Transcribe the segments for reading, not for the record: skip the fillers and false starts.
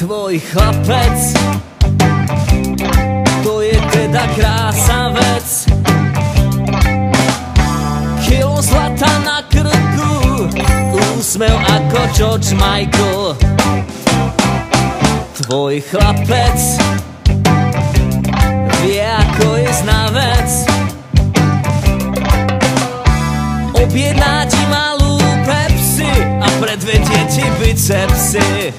Tvoj chlapec, to je teda krásavec. Kilo zlata na krku, úsmev ako George Michael. Tvoj chlapec vie, ako je znavec. Objedná ti malú Pepsi a predvedie ti bicepsy.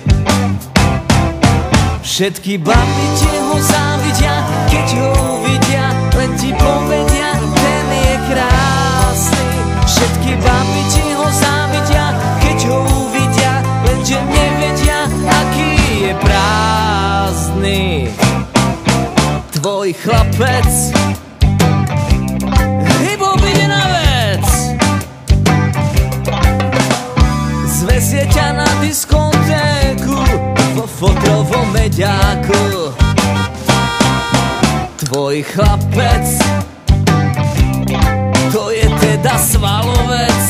Všetky baby ti ho závidia, keď ho uvidia, len ti povedia, ten je krásny. Všetky baby ti ho závidia, keď ho uvidia, lenže nevedia, aký je prázdny. Tvoj chlapec hybou ide na vec, zvezie ťa na diskotéku vo fotrovom meďáku. Tvoj chlapec, to je teda svalovec.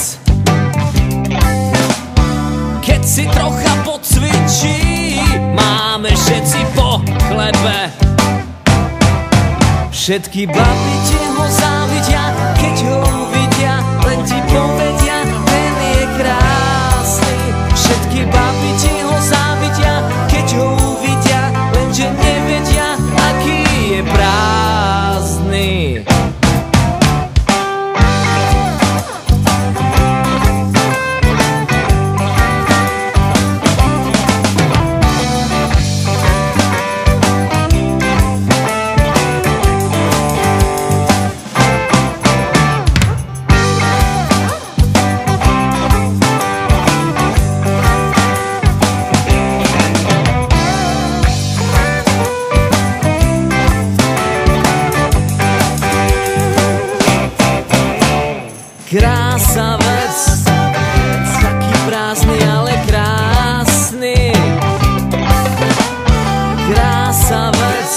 Keď si trocha pocvičí, máme všetci po chlebe. Všetky baby ti ho závidia, keď ho uvidia, len ti povedia, ten je krásny. Všetky baby ti ho závidia, keď ho uvidia, lenže nevedia, aký je prázdny. Krásavec, taký prázdny, ale krásny. Krásavec,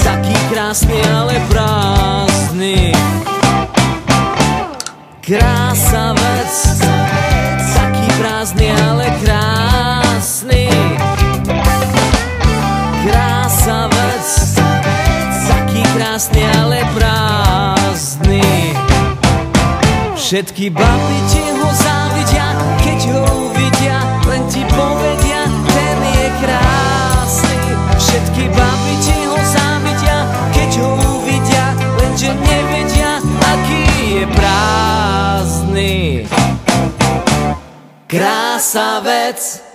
taký krásny, ale prázdny. Krásavec, taký prázdny, ale krásny. Krásavec, taký krásny, ale prázdny. Všetky baby ti ho závidia, keď ho uvidia, len ti povedia, ten je krásny. Všetky baby ti ho závidia, keď ho uvidia, lenže nevedia, aký je prázdny. Krásavec.